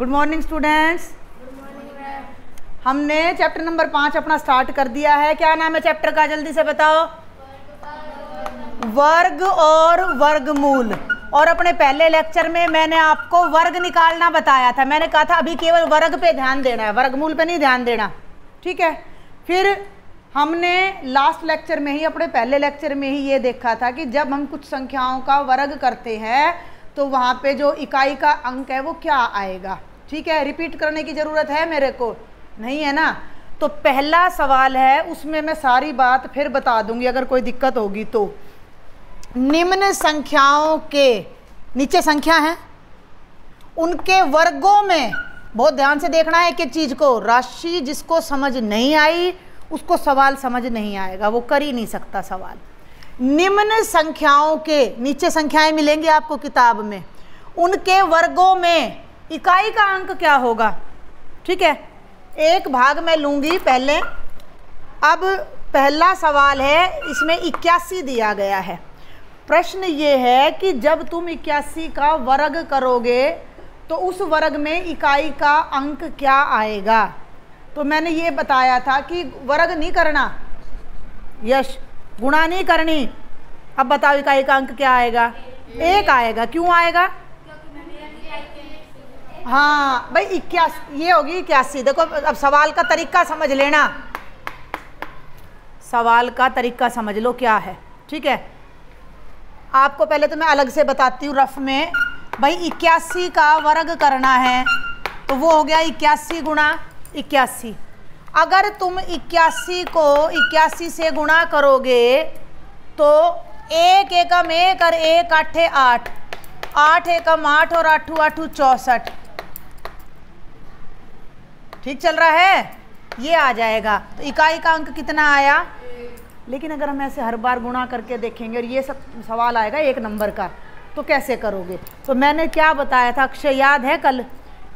Good morning students. हमने chapter number 5 अपना start कर दिया है। क्या नाम है चैप्टर का, जल्दी से बताओ। वर्ग और वर्गमूल। और अपने पहले लेक्चर में मैंने आपको वर्ग निकालना बताया था। मैंने कहा था अभी केवल वर्ग पे ध्यान देना है, वर्गमूल पे नहीं ध्यान देना, ठीक है। फिर हमने लास्ट लेक्चर में ही, अपने पहले लेक्चर में ही ये देखा था कि जब हम कुछ संख्याओं का वर्ग करते हैं तो वहाँ पे जो इकाई का अंक है वो क्या आएगा, ठीक है। रिपीट करने की ज़रूरत है मेरे को, नहीं है ना। तो पहला सवाल है, उसमें मैं सारी बात फिर बता दूंगी अगर कोई दिक्कत होगी तो। निम्न संख्याओं के, नीचे संख्या है, उनके वर्गों में, बहुत ध्यान से देखना है एक एक चीज़ को। राशि जिसको समझ नहीं आई उसको सवाल समझ नहीं आएगा, वो कर ही नहीं सकता सवाल। निम्न संख्याओं के, नीचे संख्याएं मिलेंगी आपको किताब में, उनके वर्गों में इकाई का अंक क्या होगा, ठीक है। एक भाग मैं लूँगी पहले। अब पहला सवाल है, इसमें 81 दिया गया है। प्रश्न ये है कि जब तुम 81 का वर्ग करोगे तो उस वर्ग में इकाई का अंक क्या आएगा। तो मैंने ये बताया था कि वर्ग नहीं करना, यश, गुणा नहीं करनी। अब बताओ इकाई का अंक क्या आएगा, 1 आएगा। क्यों आएगा? हाँ भाई 81, ये होगी 81। देखो अब सवाल का तरीका समझ लेना, सवाल का तरीका समझ लो क्या है, ठीक है। आपको पहले तो मैं अलग से बताती हूँ रफ में। भाई 81 का वर्ग करना है तो वो हो गया 81 गुणा 81। अगर तुम 81 को 81 से गुणा करोगे तो 1 एकम 1 और 1 आठे 8, 8 एकम 8 और 8 8 64, ठीक चल रहा है, ये आ जाएगा। तो इकाई का अंक कितना आया। लेकिन अगर हम ऐसे हर बार गुणा करके देखेंगे और ये सब सवाल आएगा 1 नंबर का, तो कैसे करोगे। तो मैंने क्या बताया था, अक्षय याद है कल,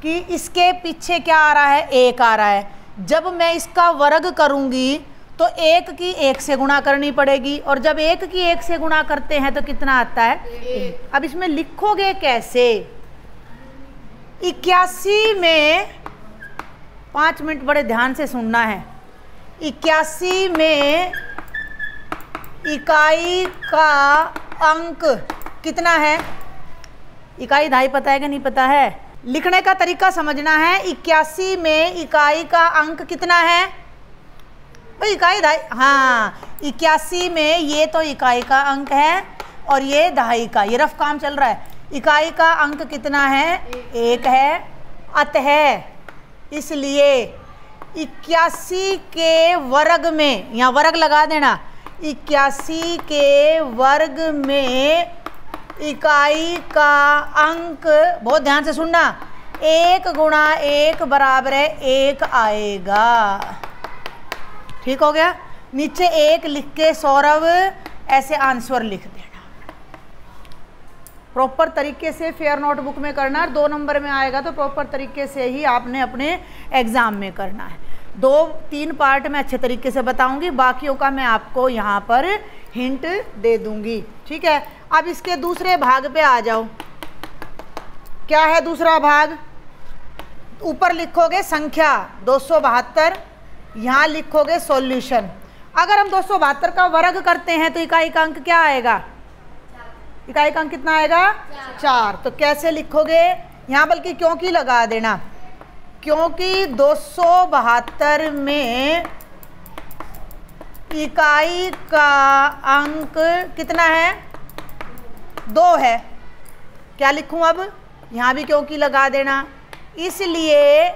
कि इसके पीछे क्या आ रहा है, 1 आ रहा है। जब मैं इसका वर्ग करूंगी तो 1 की 1 से गुणा करनी पड़ेगी, और जब 1 की 1 से गुणा करते हैं तो कितना आता है, 1। अब इसमें लिखोगे कैसे। 81 में, 5 मिनट बड़े ध्यान से सुनना है। 81 में इकाई का अंक कितना है। इकाई दहाई पता है कि नहीं पता है। लिखने का तरीका समझना है। 81 में इकाई का अंक कितना है भाई, इकाई दहाई, हाँ 81 में ये तो इकाई का अंक है और ये दहाई का, ये रफ काम चल रहा है। इकाई का अंक कितना है, 1 है। अतः इसलिए 81 के वर्ग में, यहाँ वर्ग लगा देना, 81 के वर्ग में इकाई का अंक, बहुत ध्यान से सुनना, 1 गुणा 1 बराबर है 1 आएगा, ठीक हो गया। नीचे 1 लिख के सौरभ ऐसे आंसर लिख देना। प्रॉपर तरीके से फेयर नोटबुक में करना, 2 नंबर में आएगा तो प्रॉपर तरीके से ही आपने अपने एग्ज़ाम में करना है। 2-3 पार्ट में अच्छे तरीके से बताऊंगी, बाकियों का मैं आपको यहाँ पर हिंट दे दूंगी, ठीक है। अब इसके दूसरे भाग पे आ जाओ। क्या है दूसरा भाग, ऊपर लिखोगे संख्या 272, यहाँ लिखोगे सॉल्यूशन। अगर हम 272 का वर्ग करते हैं तो इकाई का अंक क्या आएगा, इकाई का अंक कितना आएगा, 4। तो कैसे लिखोगे, यहाँ बल्कि क्योंकि लगा देना, क्योंकि 272 में इकाई का अंक कितना है, 2 है। क्या लिखूं अब, यहाँ भी क्योंकि लगा देना। इसलिए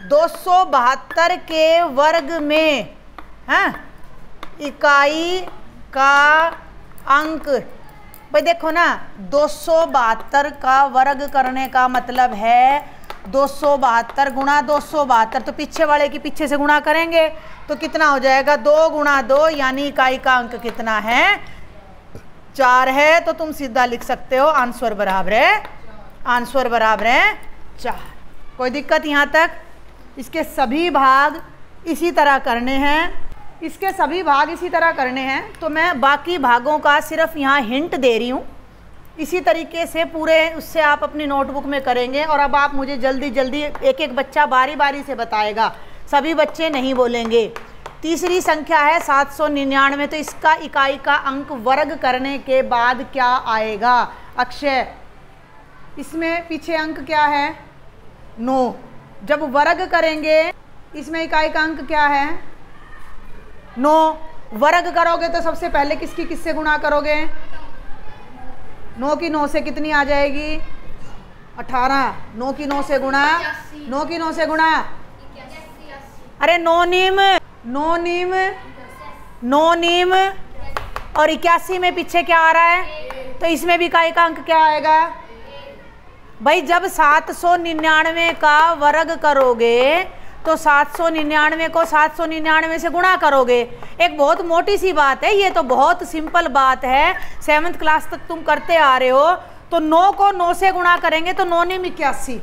272 के वर्ग में, हाँ, इकाई का अंक, भाई देखो ना, 272 का वर्ग करने का मतलब है 272 गुणा 272, तो पीछे वाले की पीछे से गुणा करेंगे तो कितना हो जाएगा, 2 गुणा 2, यानी इकाई का अंक कितना है, 4 है। तो तुम सीधा लिख सकते हो आंसर बराबर है, आंसर बराबर है 4। कोई दिक्कत यहाँ तक। इसके सभी भाग इसी तरह करने हैं, इसके सभी भाग इसी तरह करने हैं। तो मैं बाकी भागों का सिर्फ यहाँ हिंट दे रही हूँ, इसी तरीके से पूरे उससे आप अपनी नोटबुक में करेंगे। और अब आप मुझे जल्दी जल्दी एक एक बच्चा बारी बारी से बताएगा, सभी बच्चे नहीं बोलेंगे। तीसरी संख्या है 799, तो इसका इकाई का अंक वर्ग करने के बाद क्या आएगा? अक्षय, इसमें पीछे अंक क्या है? 9। जब वर्ग करेंगे इसमें इकाई का अंक क्या है? 9। वर्ग करोगे तो सबसे पहले किसकी किससे गुणा करोगे? 9 की 9 से कितनी आ जाएगी? 18। 9 की 9 से गुणा, 9 की 9 से गुणा, अरे 9 नीम, 9 नीम, 9 नीम, और 81 में पीछे क्या आ रहा है? तो इसमें भी इकाई का अंक क्या आएगा भाई? जब 799 का वर्ग करोगे तो 799 को 799 से गुणा करोगे। एक बहुत मोटी सी बात है, ये तो बहुत सिंपल बात है, 7th क्लास तक तुम करते आ रहे हो। तो 9 को 9 से गुणा करेंगे तो 9 नीम 81।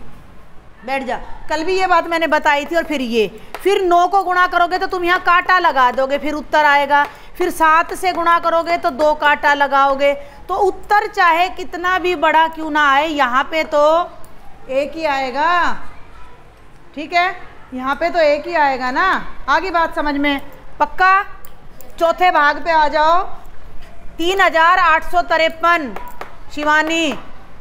बैठ जा, कल भी ये बात मैंने बताई थी। और फिर 9 को गुणा करोगे तो तुम यहाँ कांटा लगा दोगे, फिर उत्तर आएगा। फिर 7 से गुणा करोगे तो 2 कांटा लगाओगे। तो उत्तर चाहे कितना भी बड़ा क्यों ना आए, यहाँ पे तो एक ही आएगा। ठीक है, यहाँ पे तो एक ही आएगा ना। आगे बात समझ में पक्का? चौथे भाग पे आ जाओ। 3853 शिवानी,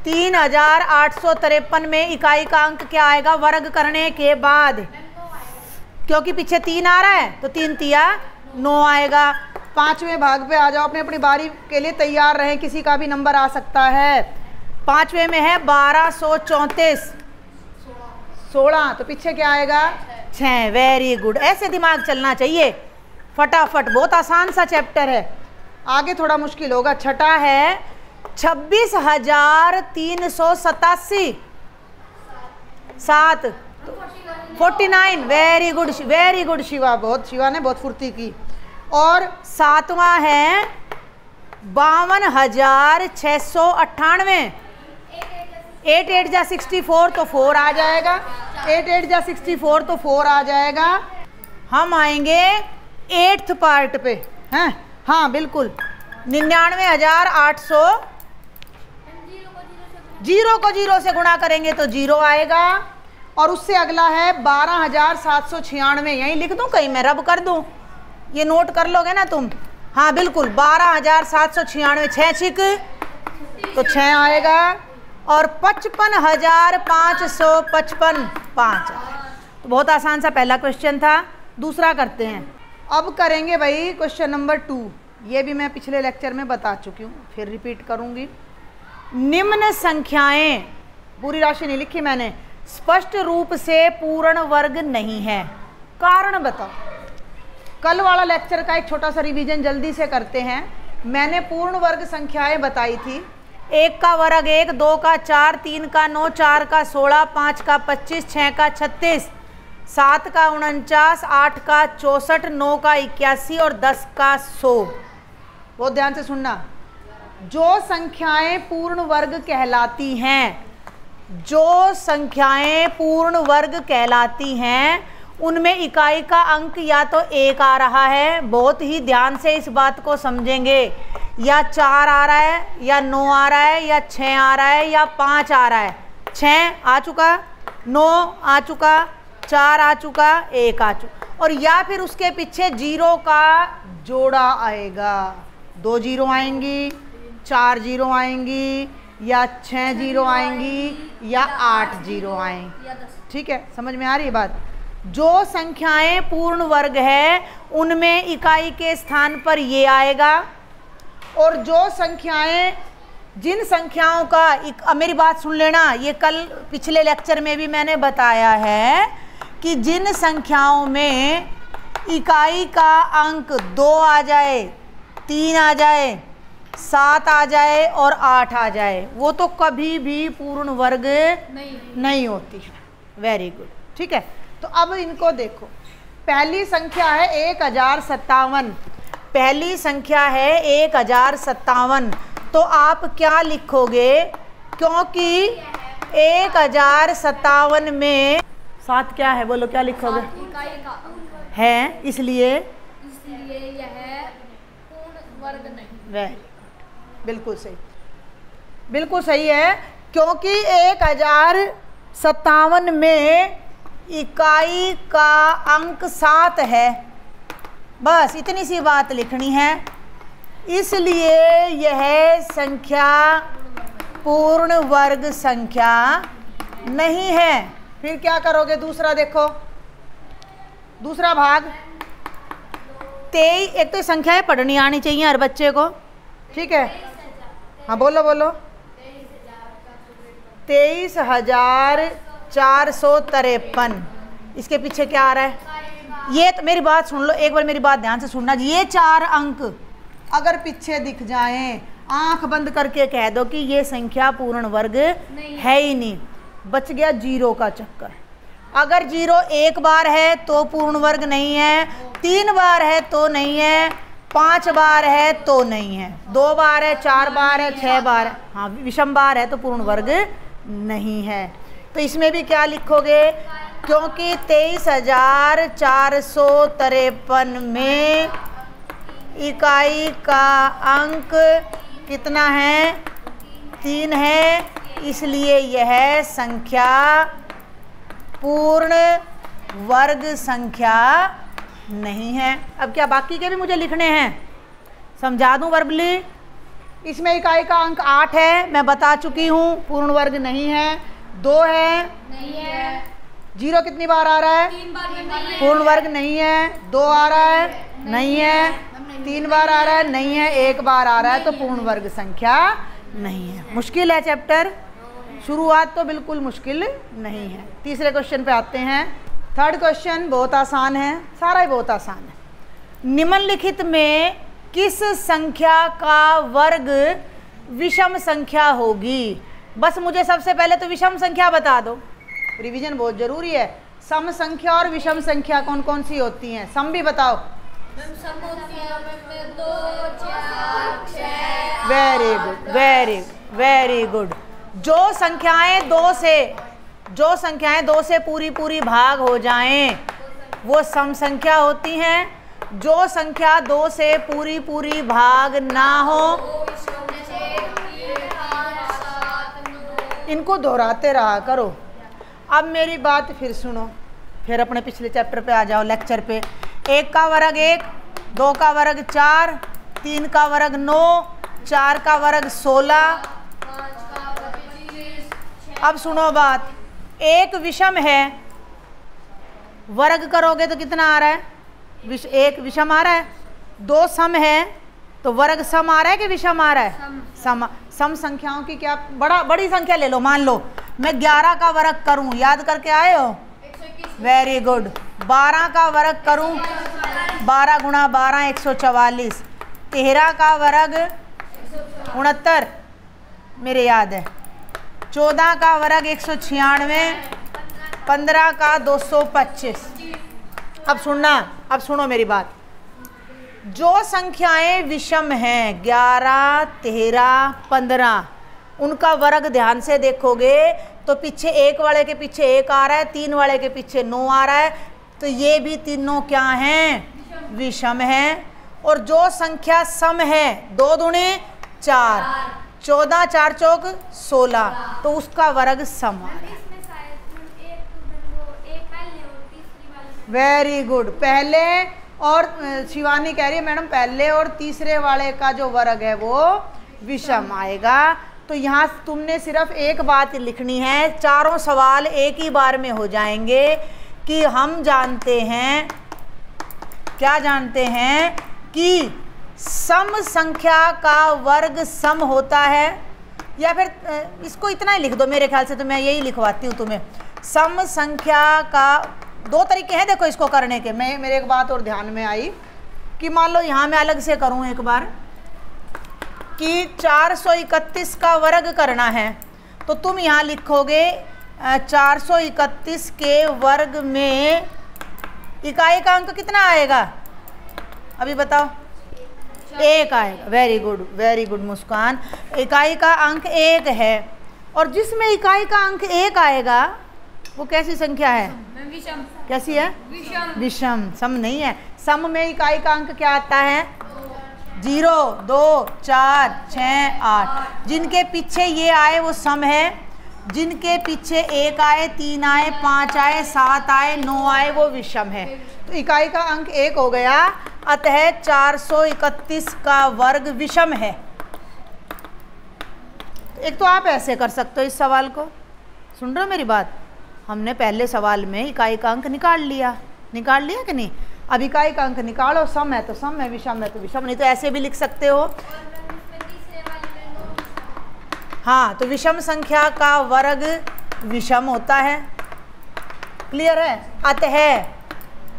3853 में इकाई का अंक क्या आएगा वर्ग करने के बाद? क्योंकि पीछे 3 आ रहा है तो 3 तिया 9 आएगा। पांचवें भाग पे आ जाओ, अपनी अपनी बारी के लिए तैयार रहें, किसी का भी नंबर आ सकता है। पांचवें में है 1234, 16, तो पीछे क्या आएगा? 6। वेरी गुड, ऐसे दिमाग चलना चाहिए फटाफट, बहुत आसान सा चैप्टर है। आगे थोड़ा मुश्किल होगा। छठा है 26,387, 7, 49। वेरी गुड शिवा, बहुत, शिवा ने बहुत फुर्ती की। और 7वां है 52,698, 8 8 जा 64 तो 4 आ जाएगा, 8 8 जा 64 तो 4 आ जाएगा। हम आएंगे 8th पार्ट पे हैं। हाँ बिल्कुल, 99,800, 0 को 0 से गुणा करेंगे तो 0 आएगा। और उससे अगला है 12,796, यहीं लिख दूं कहीं मैं रब कर दूं, ये नोट कर लोगे ना तुम? हाँ बिल्कुल, 12,796, 6 छिक तो 6 आएगा। और 55,555, 5। तो बहुत आसान सा पहला क्वेश्चन था। दूसरा करते हैं। अब करेंगे भाई क्वेश्चन नंबर 2। ये भी मैं पिछले लेक्चर में बता चुकी हूँ, फिर रिपीट करूँगी। निम्न संख्याएं, पूरी राशि नहीं लिखी मैंने, स्पष्ट रूप से पूर्ण वर्ग नहीं है, कारण बताओ। कल वाला लेक्चर का एक छोटा सा रिवीजन जल्दी से करते हैं। मैंने पूर्ण वर्ग संख्याएं बताई थी। 1 का वर्ग 1, 2 का 4, 3 का 9, 4 का 16, 5 का 25, 6 का 36, 7 का 49, 8 का 64, 9 का 81 और 10 का 100। बहुत ध्यान से सुनना। जो संख्याएं पूर्ण वर्ग कहलाती हैं, जो संख्याएं पूर्ण वर्ग कहलाती हैं, उनमें इकाई का अंक या तो 1 आ रहा है, बहुत ही ध्यान से इस बात को समझेंगे, या 4 आ रहा है, या 9 आ रहा है, या 6 आ रहा है, या 5 आ रहा है। 6 आ चुका, 9 आ चुका, 4 आ चुका, 1 आ चुका, और या फिर उसके पीछे 0 का जोड़ा आएगा। 2 0 आएंगी, 4 0 आएंगी, या 6 0 आएंगी, या 8 0 आएंगी। ठीक है, समझ में आ रही है बात? जो संख्याएं पूर्ण वर्ग है उनमें इकाई के स्थान पर ये आएगा। और जो संख्याएं, जिन संख्याओं का मेरी बात सुन लेना, ये कल पिछले लेक्चर में भी मैंने बताया है कि जिन संख्याओं में इकाई का अंक 2 आ जाए, 3 आ जाए, 7 आ जाए और 8 आ जाए, वो तो कभी भी पूर्ण वर्ग नहीं होती है। वेरी गुड, ठीक है। तो अब इनको देखो। पहली संख्या है 1057, पहली संख्या है 1057। तो आप क्या लिखोगे? क्योंकि 1057 में 7 क्या है, बोलो क्या लिखोगे? है, इसलिए यह पूर्ण वर्ग नहीं। वेरी गुड, बिल्कुल सही। बिल्कुल सही है, क्योंकि 1057 में इकाई का अंक 7 है, बस इतनी सी बात लिखनी है, इसलिए यह संख्या पूर्ण वर्ग संख्या नहीं है। फिर क्या करोगे? दूसरा देखो, दूसरा भाग 23, एक तो संख्याएं पढ़नी आनी चाहिए हर बच्चे को, ठीक है? हाँ बोलो बोलो। 23,453। इसके पीछे क्या आ रहा है? ये तो मेरी बात सुन लो, एक बार मेरी बात ध्यान से सुनना। ये 4 अंक अगर पीछे दिख जाएं, आंख बंद करके कह दो कि ये संख्या पूर्ण वर्ग है ही नहीं, बच गया जीरो का चक्कर। अगर जीरो एक बार है तो पूर्ण वर्ग नहीं है, 3 बार है तो नहीं है, 5 बार है तो नहीं है, 2 बार है, 4 बार है, 6 बार है, हाँ विषम बार है तो पूर्ण वर्ग नहीं है। तो इसमें भी क्या लिखोगे? क्योंकि 23,453 में इकाई का अंक कितना है? 3 है, इसलिए यह संख्या पूर्ण वर्ग संख्या नहीं है। अब क्या बाकी के भी मुझे लिखने हैं? समझा दूं वर्बली। इसमें इकाई का अंक 8 है, मैं बता चुकी हूँ, पूर्ण वर्ग नहीं है। 2 है, नहीं है। 0 कितनी बार आ रहा है? 3 बार नहीं है। पूर्ण वर्ग नहीं है। 2 आ रहा है? नहीं है। 3 बार आ रहा है? नहीं है। 1 बार आ रहा है तो पूर्ण वर्ग संख्या नहीं है। मुश्किल है चैप्टर, शुरुआत तो बिल्कुल मुश्किल नहीं है। तीसरे क्वेश्चन पे आते हैं। थर्ड क्वेश्चन बहुत आसान है, सारा ही बहुत आसान है। निम्नलिखित में किस संख्या का वर्ग विषम संख्या होगी? बस मुझे सबसे पहले तो विषम संख्या बता दो, रिवीजन बहुत जरूरी है। सम संख्या और विषम संख्या कौन कौन सी होती हैं? सम भी बताओ। Very good, very very good. जो संख्याएं 2 से पूरी पूरी भाग हो जाएं वो सम संख्या होती हैं। जो संख्या 2 से पूरी पूरी भाग ना हो, इनको दोहराते रहा करो। अब मेरी बात फिर सुनो, फिर अपने पिछले चैप्टर पे आ जाओ, लेक्चर पे। 1 का वर्ग 1, 2 का वर्ग 4, 3 का वर्ग 9, 4 का वर्ग 16। अब सुनो बात, 1 विषम है, वर्ग करोगे तो कितना आ रहा है? 1 विषम आ रहा है। 2 सम है तो वर्ग सम आ रहा है कि विषम आ रहा है? सम संख्याओं की क्या बड़ी संख्या ले लो, मान लो मैं 11 का वर्ग करूं, याद करके आए हो? Very good. 12 का वर्ग करूं, 12 गुणा 12 144। 13 का वर्ग 69, मेरे याद है। 14 का वर्ग 196, 15 का 225। अब सुनो मेरी बात। जो संख्याएं विषम हैं 11, 13, 15, उनका वर्ग ध्यान से देखोगे तो पीछे 1 वाले के पीछे 1 आ रहा है, 3 वाले के पीछे 9 आ रहा है, तो ये भी तीनों क्या हैं? विषम हैं। और जो संख्या सम है 2 दूनी 4, 14, 4 चौक 16, तो उसका वर्ग सम आ रहा है। Very good. पहले और शिवानी कह रही है मैडम पहले और तीसरे वाले का जो वर्ग है वो विषम आएगा। तो यहाँ तुमने सिर्फ एक बात लिखनी है, चारों सवाल एक ही बार में हो जाएंगे कि हम जानते हैं, क्या जानते हैं कि सम संख्या का वर्ग सम होता है। या फिर इसको इतना ही लिख दो, मेरे ख्याल से तो मैं यही लिखवाती हूँ तुम्हें। सम संख्या का 2 तरीके हैं देखो इसको करने के। मेरे एक बात और ध्यान में आई कि मान लो यहाँ मैं अलग से करूँ एक बार कि 431 का वर्ग करना है, तो तुम यहाँ लिखोगे 431 के वर्ग में इकाई का अंक कितना आएगा? अभी बताओ। 1 आएगा। वेरी गुड मुस्कान। इकाई का अंक 1 है और जिसमें इकाई का अंक 1 आएगा वो कैसी संख्या है? विषम। कैसी है? विषम। विषम। सम नहीं है। सम में इकाई का अंक क्या आता है? 0 2 4 6 8, जिनके पीछे ये आए वो सम है, जिनके पीछे 1 आए, 3 आए, 5 आए, 7 आए, 9 आए वो विषम है। तो इकाई का अंक 1 हो गया, अतः 431 का वर्ग विषम है। एक तो आप ऐसे कर सकते हो इस सवाल को, सुन रहे हो मेरी बात, हमने पहले सवाल में इकाई का अंक निकाल लिया कि नहीं, अब इकाई का अंक निकालो, सम है तो सम है, विषम है तो विषम, नहीं तो ऐसे भी लिख सकते हो। हाँ, तो विषम संख्या का वर्ग विषम होता है, क्लियर है। अतः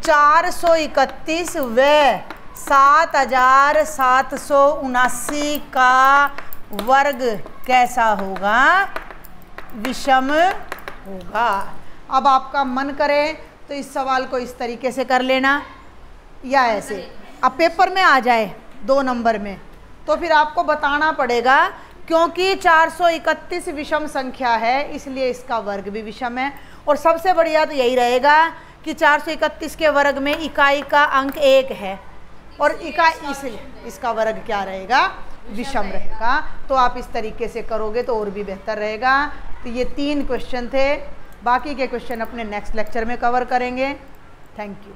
431 व 7779 का वर्ग कैसा होगा, विषम होगा। अब आपका मन करे तो इस सवाल को इस तरीके से कर लेना या ऐसे। अब पेपर में आ जाए 2 नंबर में तो फिर आपको बताना पड़ेगा, क्योंकि 431 विषम संख्या है इसलिए इसका वर्ग भी विषम है। और सबसे बढ़िया तो यही रहेगा कि 431 के वर्ग में इकाई का अंक 1 है और इकाई इसलिए इसका वर्ग क्या रहेगा, विषम रहेगा। तो आप इस तरीके से करोगे तो और भी बेहतर रहेगा। तो ये 3 क्वेश्चन थे, बाकी के क्वेश्चन अपने नेक्स्ट लेक्चर में कवर करेंगे। Thank you.